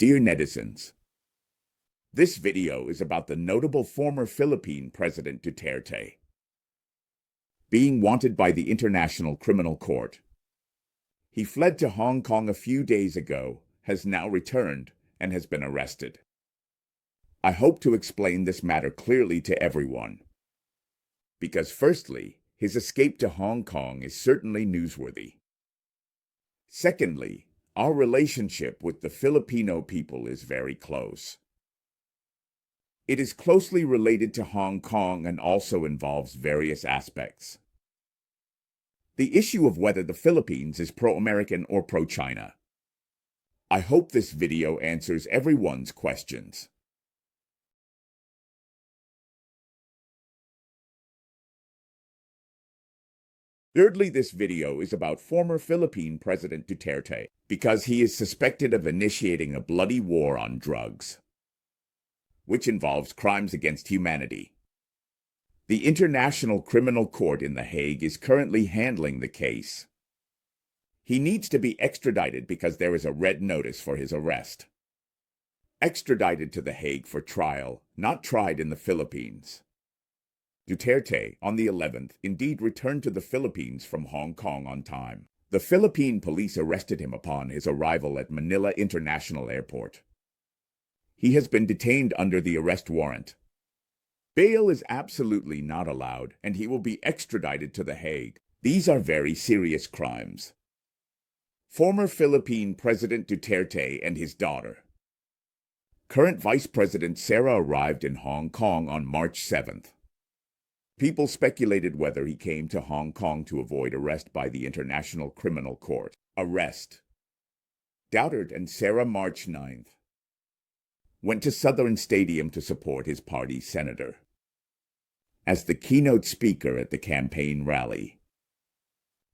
Dear netizens, this video is about the notable former Philippine President Duterte being wanted by the International Criminal Court. He fled to Hong Kong a few days ago, has now returned, and has been arrested. I hope to explain this matter clearly to everyone, because firstly, his escape to Hong Kong is certainly newsworthy. Secondly, our relationship with the Filipino people is very close. It is closely related to Hong Kong and also involves various aspects. The issue of whether the Philippines is pro-American or pro-China. I hope this video answers everyone's questions. Thirdly, this video is about former Philippine President Duterte because he is suspected of initiating a bloody war on drugs, which involves crimes against humanity. The International Criminal Court in The Hague is currently handling the case. He needs to be extradited because there is a red notice for his arrest. Extradited to The Hague for trial, not tried in the Philippines. Duterte, on the 11th, indeed returned to the Philippines from Hong Kong on time. The Philippine police arrested him upon his arrival at Manila International Airport. He has been detained under the arrest warrant. Bail is absolutely not allowed, and he will be extradited to The Hague. These are very serious crimes. Former Philippine President Duterte and his daughter. Current Vice President Sara arrived in Hong Kong on March 7th. People speculated whether he came to Hong Kong to avoid arrest by the International Criminal Court. Arrest. Duterte and Sara March 9th. Went to Southern Stadium to support his party's senator as the keynote speaker at the campaign rally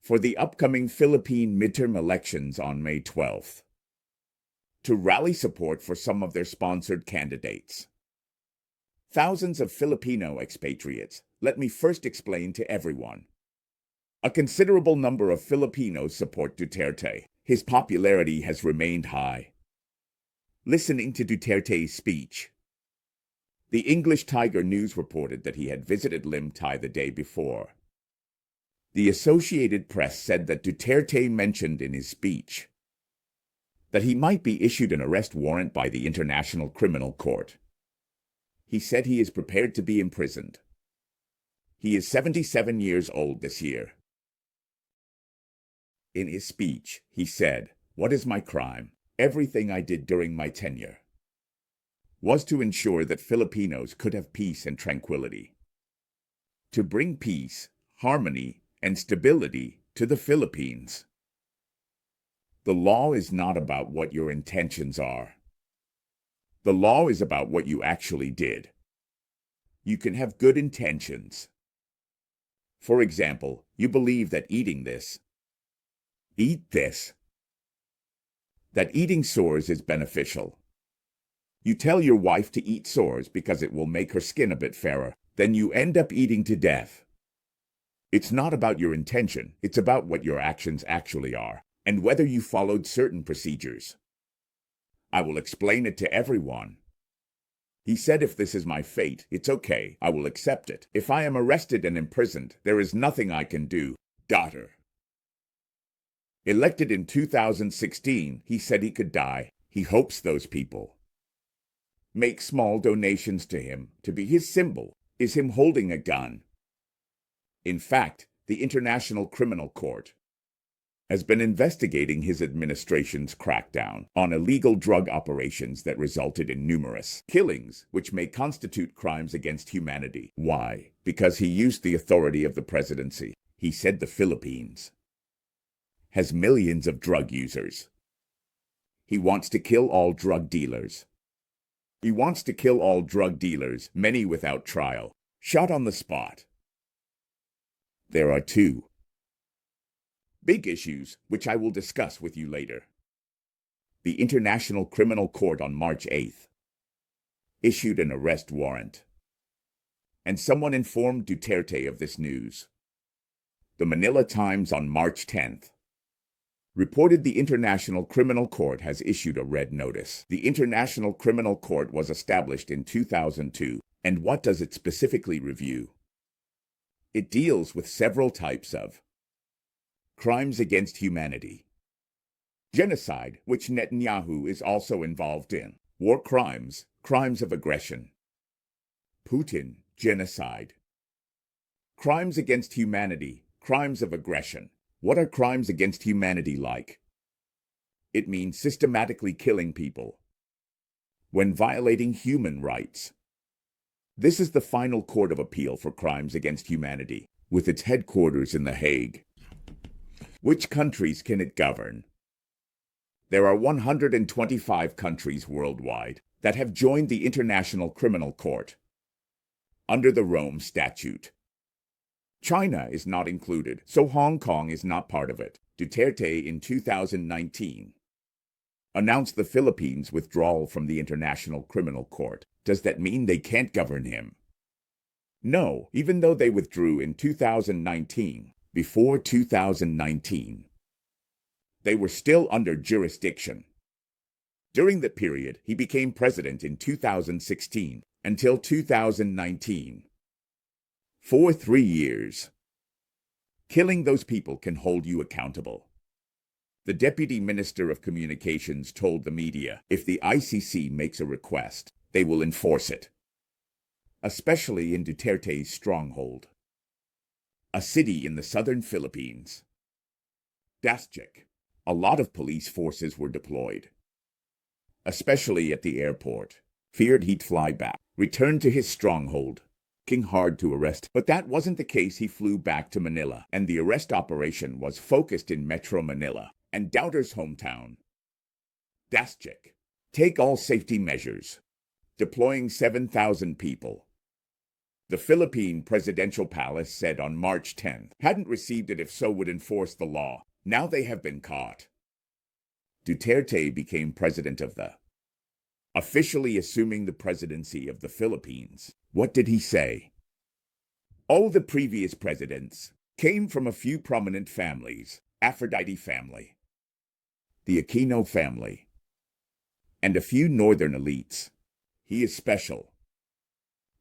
for the upcoming Philippine midterm elections on May 12th, to rally support for some of their sponsored candidates. Thousands of Filipino expatriates. Let me first explain to everyone. A considerable number of Filipinos support Duterte. His popularity has remained high. Listening to Duterte's speech, the English Tiger News reported that he had visited Lim Tai the day before. The Associated Press said that Duterte mentioned in his speech that he might be issued an arrest warrant by the International Criminal Court. He said he is prepared to be imprisoned. He is 77 years old this year. In his speech, he said, "What is my crime? Everything I did during my tenure was to ensure that Filipinos could have peace and tranquility. To bring peace, harmony, and stability to the Philippines. The law is not about what your intentions are. The law is about what you actually did. You can have good intentions. For example, you believe that eat this, that eating sours is beneficial. You tell your wife to eat sours because it will make her skin a bit fairer. Then you end up eating to death. It's not about your intention, it's about what your actions actually are, and whether you followed certain procedures. I will explain it to everyone." He said, "If this is my fate, it's okay, I will accept it. If I am arrested and imprisoned, there is nothing I can do." Daughter. Elected in 2016, he said he could die. He hopes those people make small donations to him. To be his symbol is him holding a gun. In fact, the International Criminal Court has been investigating his administration's crackdown on illegal drug operations that resulted in numerous killings, which may constitute crimes against humanity. Why? Because he used the authority of the presidency. He said the Philippines has millions of drug users. He wants to kill all drug dealers. He wants to kill all drug dealers, many without trial, shot on the spot. There are two big issues, which I will discuss with you later. The International Criminal Court on March 8th issued an arrest warrant, and someone informed Duterte of this news. The Manila Times on March 10th reported the International Criminal Court has issued a red notice. The International Criminal Court was established in 2002, and what does it specifically review? It deals with several types of crimes against humanity, genocide, which Netanyahu is also involved in, war crimes, crimes of aggression, Putin, genocide, crimes against humanity, crimes of aggression. What are crimes against humanity like? It means systematically killing people when violating human rights. This is the final court of appeal for crimes against humanity, with its headquarters in The Hague. Which countries can it govern? There are 125 countries worldwide that have joined the International Criminal Court under the Rome Statute. China is not included, so Hong Kong is not part of it. Duterte in 2019 announced the Philippines' withdrawal from the International Criminal Court. Does that mean they can't govern him? No, even though they withdrew in 2019, before 2019, they were still under jurisdiction. During that period, he became president in 2016 until 2019. For 3 years. Killing those people can hold you accountable. The Deputy Minister of Communications told the media if the ICC makes a request, they will enforce it. Especially in Duterte's stronghold, a city in the southern Philippines. Dasjik. A lot of police forces were deployed, especially at the airport. Feared he'd fly back, return to his stronghold. Hard to arrest, but that wasn't the case. He flew back to Manila, and the arrest operation was focused in Metro Manila and Doubter's hometown, Dasjik. Take all safety measures, deploying 7,000 people. The Philippine Presidential Palace said on March 10th, hadn't received it, if so would enforce the law. Now they have been caught. Duterte became president of the, officially assuming the presidency of the Philippines. What did he say? All the previous presidents came from a few prominent families, Aphrodite family, the Aquino family, and a few northern elites. He is special.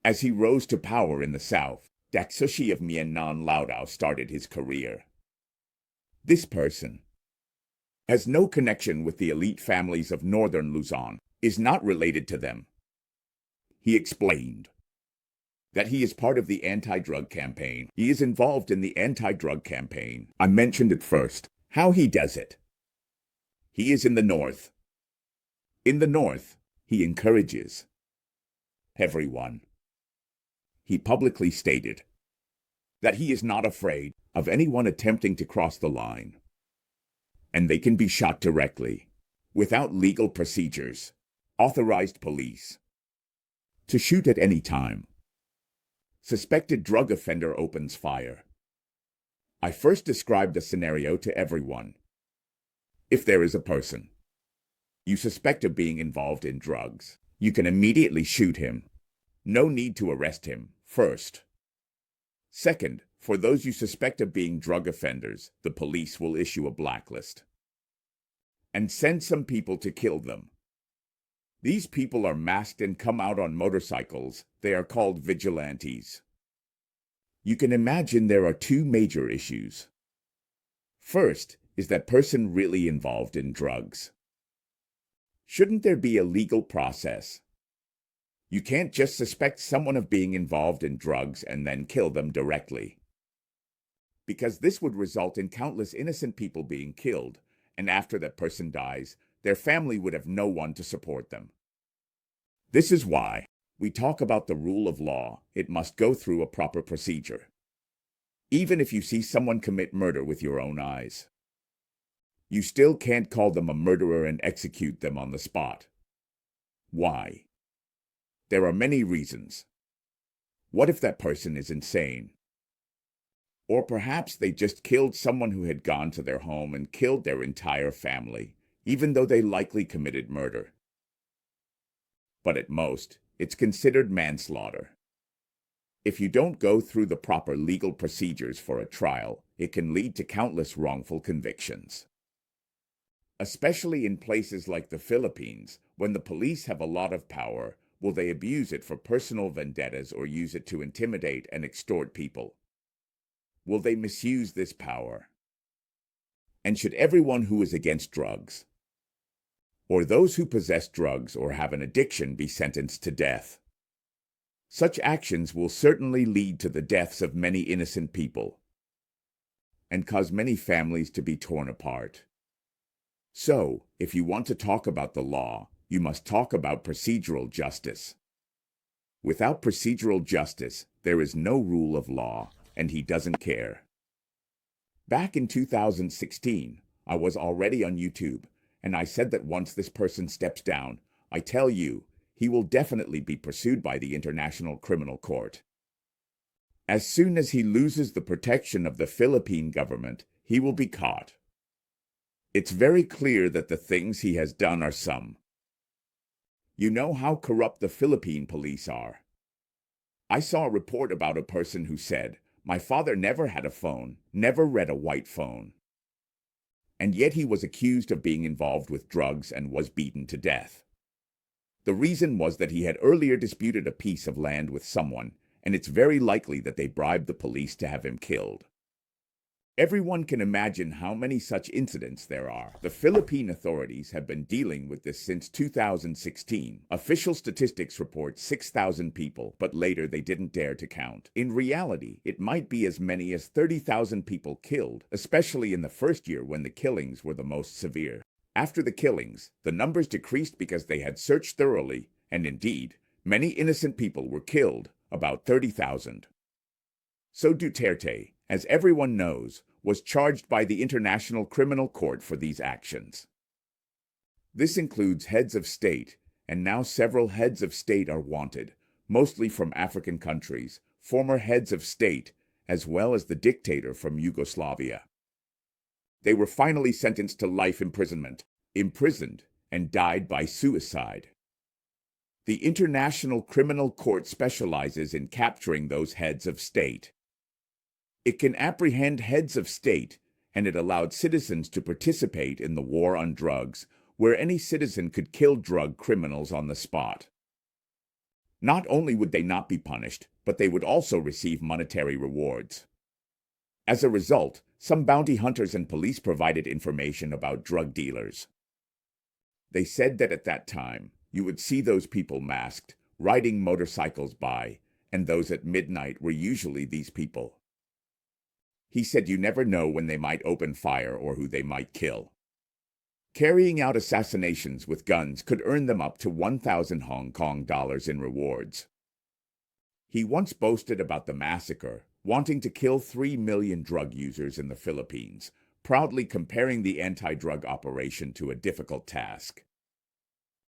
As he rose to power in the south, Daksushi of Mianan Laodao started his career. This person has no connection with the elite families of northern Luzon, is not related to them. He explained that he is part of the anti-drug campaign. He is involved in the anti-drug campaign. I mentioned it first. How he does it. He is in the north. In the north, he encourages everyone. He publicly stated that he is not afraid of anyone attempting to cross the line, and they can be shot directly, without legal procedures, authorized police, to shoot at any time. Suspected drug offender opens fire. I first described the scenario to everyone. If there is a person you suspect of being involved in drugs, you can immediately shoot him. No need to arrest him first. Second, for those you suspect of being drug offenders, the police will issue a blacklist and send some people to kill them. These people are masked and come out on motorcycles. They are called vigilantes. You can imagine there are two major issues. First, is that person really involved in drugs? Shouldn't there be a legal process? You can't just suspect someone of being involved in drugs and then kill them directly, because this would result in countless innocent people being killed, and after that person dies, their family would have no one to support them. This is why we talk about the rule of law. It must go through a proper procedure. Even if you see someone commit murder with your own eyes, you still can't call them a murderer and execute them on the spot. Why? There are many reasons. What if that person is insane? Or perhaps they just killed someone who had gone to their home and killed their entire family, even though they likely committed murder. But at most, it's considered manslaughter. If you don't go through the proper legal procedures for a trial, it can lead to countless wrongful convictions. Especially in places like the Philippines, when the police have a lot of power, will they abuse it for personal vendettas or use it to intimidate and extort people? Will they misuse this power? And should everyone who is against drugs, or those who possess drugs or have an addiction, be sentenced to death? Such actions will certainly lead to the deaths of many innocent people and cause many families to be torn apart. So, if you want to talk about the law, you must talk about procedural justice. Without procedural justice, there is no rule of law, and he doesn't care. Back in 2016, I was already on YouTube, and I said that once this person steps down, I tell you, he will definitely be pursued by the International Criminal Court. As soon as he loses the protection of the Philippine government, he will be caught. It's very clear that the things he has done are some. You know how corrupt the Philippine police are. I saw a report about a person who said, "My father never had a phone, never read a white phone." And yet he was accused of being involved with drugs and was beaten to death. The reason was that he had earlier disputed a piece of land with someone, and it's very likely that they bribed the police to have him killed. Everyone can imagine how many such incidents there are. The Philippine authorities have been dealing with this since 2016. Official statistics report 6,000 people, but later they didn't dare to count. In reality, it might be as many as 30,000 people killed, especially in the first year when the killings were the most severe. After the killings, the numbers decreased because they had searched thoroughly, and indeed, many innocent people were killed, about 30,000. So Duterte, as everyone knows, was charged by the International Criminal Court for these actions. This includes heads of state, and now several heads of state are wanted, mostly from African countries, former heads of state, as well as the dictator from Yugoslavia. They were finally sentenced to life imprisonment, imprisoned, and died by suicide. The International Criminal Court specializes in capturing those heads of state. It can apprehend heads of state, and it allowed citizens to participate in the war on drugs, where any citizen could kill drug criminals on the spot. Not only would they not be punished, but they would also receive monetary rewards. As a result, some bounty hunters and police provided information about drug dealers. They said that at that time, you would see those people masked, riding motorcycles by, and those at midnight were usually these people. He said you never know when they might open fire or who they might kill. Carrying out assassinations with guns could earn them up to 1,000 Hong Kong dollars in rewards. He once boasted about the massacre, wanting to kill 3 million drug users in the Philippines, proudly comparing the anti-drug operation to a difficult task.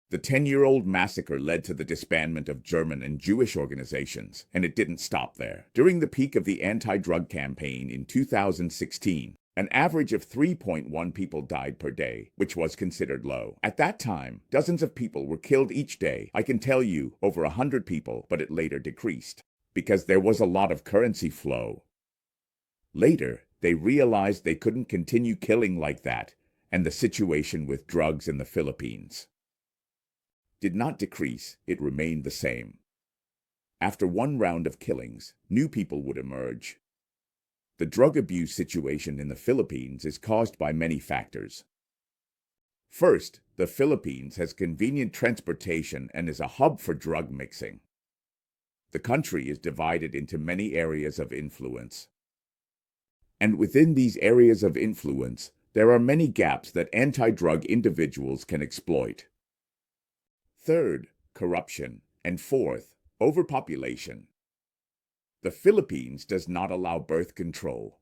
The 10-year-old massacre led to the disbandment of German and Jewish organizations, and it didn't stop there. During the peak of the anti-drug campaign in 2016, an average of 3.1 people died per day, which was considered low. At that time, dozens of people were killed each day. I can tell you, over 100 people, but it later decreased, because there was a lot of currency flow. Later, they realized they couldn't continue killing like that, and the situation with drugs in the Philippines did not decrease, it remained the same. After one round of killings, new people would emerge. The drug abuse situation in the Philippines is caused by many factors. First, the Philippines has convenient transportation and is a hub for drug mixing. The country is divided into many areas of influence. And within these areas of influence, there are many gaps that anti-drug individuals can exploit. Third, corruption, and fourth, overpopulation. The Philippines does not allow birth control.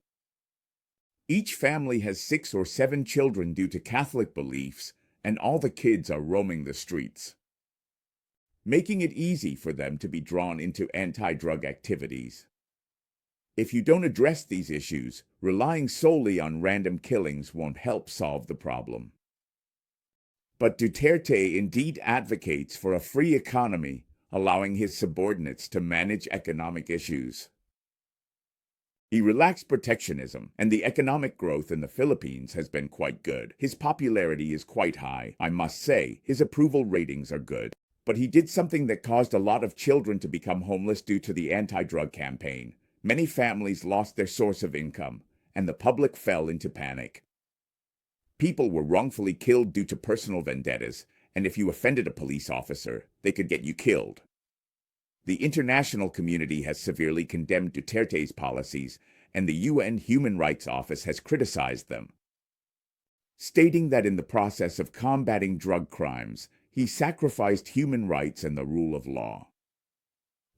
Each family has 6 or 7 children due to Catholic beliefs, and all the kids are roaming the streets, making it easy for them to be drawn into anti-drug activities. If you don't address these issues, relying solely on random killings won't help solve the problem. But Duterte indeed advocates for a free economy, allowing his subordinates to manage economic issues. He relaxed protectionism, and the economic growth in the Philippines has been quite good. His popularity is quite high, I must say. His approval ratings are good. But he did something that caused a lot of children to become homeless due to the anti-drug campaign. Many families lost their source of income, and the public fell into panic. People were wrongfully killed due to personal vendettas, and if you offended a police officer, they could get you killed. The international community has severely condemned Duterte's policies, and the UN Human Rights Office has criticized them, stating that in the process of combating drug crimes, he sacrificed human rights and the rule of law.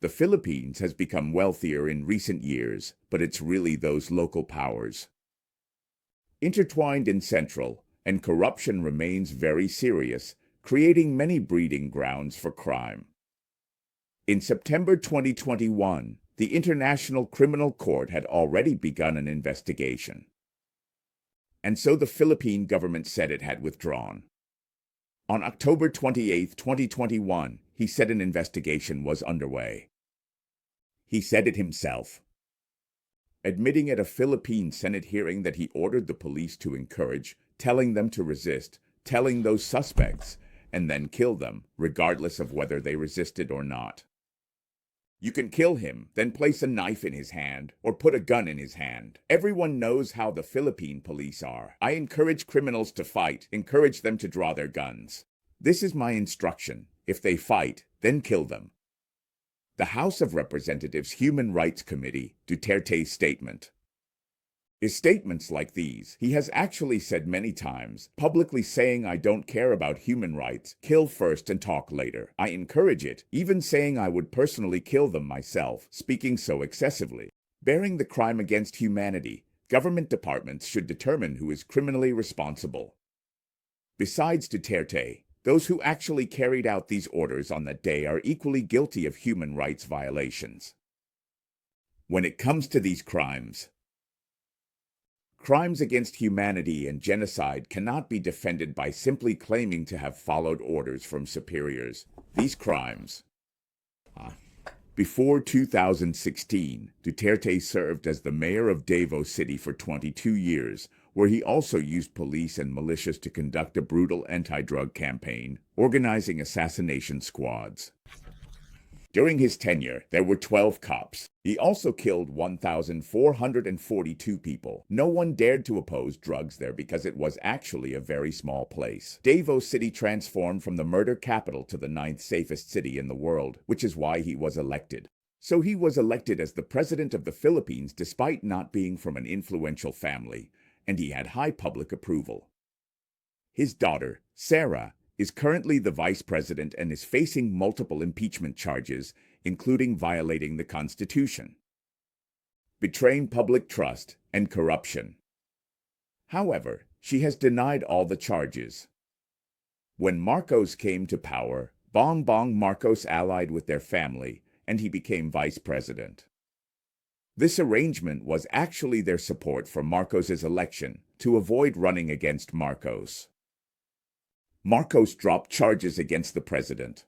The Philippines has become wealthier in recent years, but it's really those local powers intertwined in Central, and corruption remains very serious, creating many breeding grounds for crime. In September 2021, the International Criminal Court had already begun an investigation, and so the Philippine government said it had withdrawn. On October 28, 2021, he said an investigation was underway. He said it himself, admitting at a Philippine Senate hearing that he ordered the police to encourage, telling them to resist, telling those suspects, and then kill them, regardless of whether they resisted or not. You can kill him, then place a knife in his hand, or put a gun in his hand. Everyone knows how the Philippine police are. I encourage criminals to fight, encourage them to draw their guns. This is my instruction. If they fight, then kill them. The House of Representatives Human Rights Committee, Duterte's statement. His statements like these, he has actually said many times, publicly saying I don't care about human rights, kill first and talk later. I encourage it, even saying I would personally kill them myself, speaking so excessively. Bearing the crime against humanity, government departments should determine who is criminally responsible. Besides Duterte, those who actually carried out these orders on that day are equally guilty of human rights violations. When it comes to these crimes against humanity and genocide cannot be defended by simply claiming to have followed orders from superiors. These crimes. Before 2016, Duterte served as the mayor of Davao City for 22 years, where he also used police and militias to conduct a brutal anti-drug campaign, organizing assassination squads. During his tenure, there were 12 cops. He also killed 1,442 people. No one dared to oppose drugs there because it was actually a very small place. Davao City transformed from the murder capital to the 9th safest city in the world, which is why he was elected. So he was elected as the president of the Philippines despite not being from an influential family, and he had high public approval. His daughter, Sara, is currently the vice president and is facing multiple impeachment charges, including violating the Constitution, betraying public trust, and corruption. However, she has denied all the charges. When Marcos came to power, Bongbong Marcos allied with their family, and he became vice president. This arrangement was actually their support for Marcos's election to avoid running against Marcos. Marcos dropped charges against the president.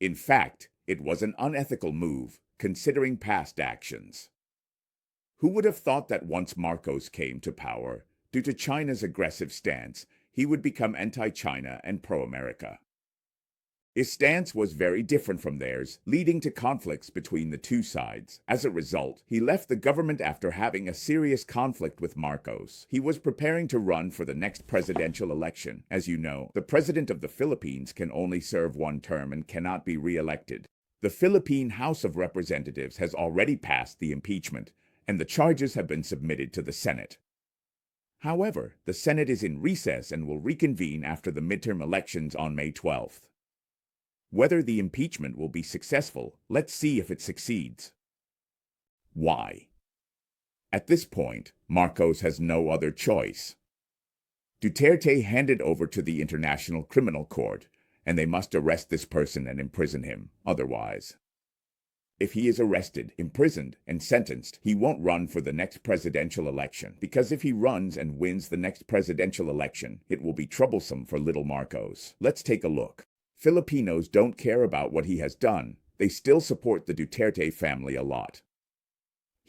In fact, it was an unethical move, considering past actions. Who would have thought that once Marcos came to power, due to China's aggressive stance, he would become anti-China and pro-America? His stance was very different from theirs, leading to conflicts between the two sides. As a result, he left the government after having a serious conflict with Marcos. He was preparing to run for the next presidential election. As you know, the president of the Philippines can only serve one term and cannot be re-elected. The Philippine House of Representatives has already passed the impeachment, and the charges have been submitted to the Senate. However, the Senate is in recess and will reconvene after the midterm elections on May 12th. Whether the impeachment will be successful, let's see if it succeeds. Why? At this point, Marcos has no other choice. Duterte handed over to the International Criminal Court, and they must arrest this person and imprison him, otherwise. If he is arrested, imprisoned, and sentenced, he won't run for the next presidential election, because if he runs and wins the next presidential election, it will be troublesome for little Marcos. Let's take a look. Filipinos don't care about what he has done. They still support the Duterte family a lot.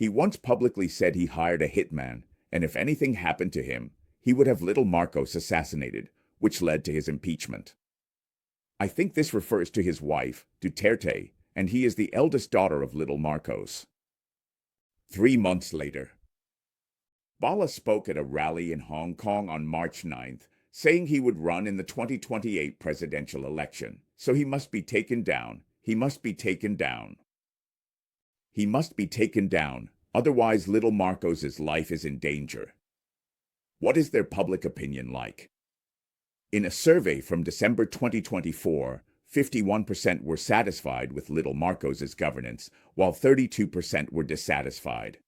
He once publicly said he hired a hitman, and if anything happened to him, he would have little Marcos assassinated, which led to his impeachment. I think this refers to his wife, Duterte, and he is the eldest daughter of little Marcos. 3 months later, Bala spoke at a rally in Hong Kong on March 9th, saying he would run in the 2028 presidential election. So he must be taken down. He must be taken down. He must be taken down, otherwise little Marcos's life is in danger. What is their public opinion like? In a survey from December 2024, 51% were satisfied with little Marcos's governance, while 32% were dissatisfied.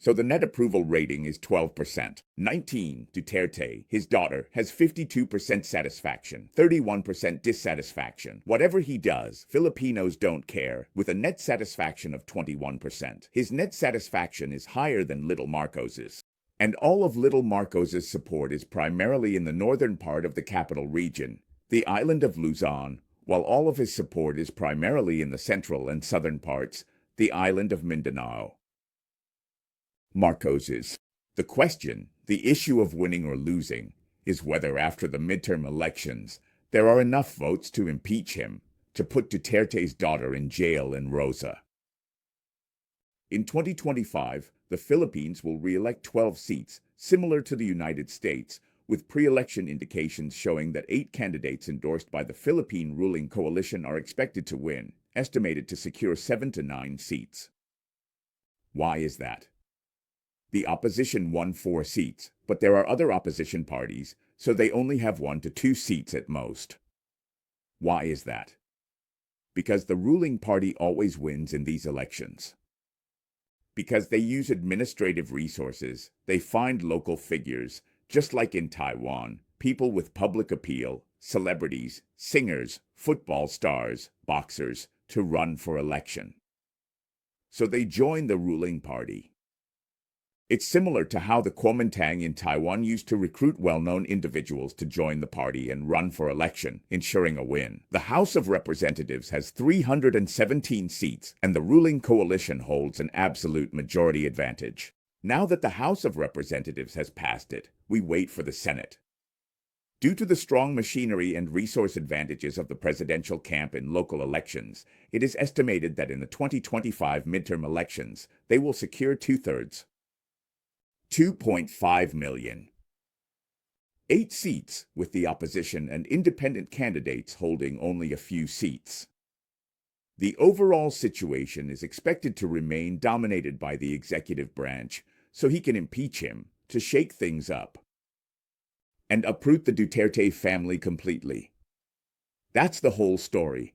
So the net approval rating is 12%. 19. Duterte, his daughter, has 52% satisfaction, 31% dissatisfaction. Whatever he does, Filipinos don't care, with a net satisfaction of 21%. His net satisfaction is higher than little Marcos's. And all of little Marcos's support is primarily in the northern part of the capital region, the island of Luzon, while all of his support is primarily in the central and southern parts, the island of Mindanao. Marcos's. The question, the issue of winning or losing, is whether after the midterm elections there are enough votes to impeach him, to put Duterte's daughter in jail in Rosa. In 2025, the Philippines will re-elect 12 seats, similar to the United States, with pre-election indications showing that 8 candidates endorsed by the Philippine ruling coalition are expected to win, estimated to secure 7 to 9 seats. Why is that? The opposition won 4 seats, but there are other opposition parties, so they only have 1 to 2 seats at most. Why is that? Because the ruling party always wins in these elections. Because they use administrative resources, they find local figures, just like in Taiwan, people with public appeal, celebrities, singers, football stars, boxers, to run for election. So they join the ruling party. It's similar to how the Kuomintang in Taiwan used to recruit well-known individuals to join the party and run for election, ensuring a win. The House of Representatives has 317 seats, and the ruling coalition holds an absolute majority advantage. Now that the House of Representatives has passed it, we wait for the Senate. Due to the strong machinery and resource advantages of the presidential camp in local elections, it is estimated that in the 2025 midterm elections, they will secure 2/3. 2.5 million. 8 seats, with the opposition and independent candidates holding only a few seats. The overall situation is expected to remain dominated by the executive branch, so he can impeach him to shake things up and uproot the Duterte family completely. That's the whole story.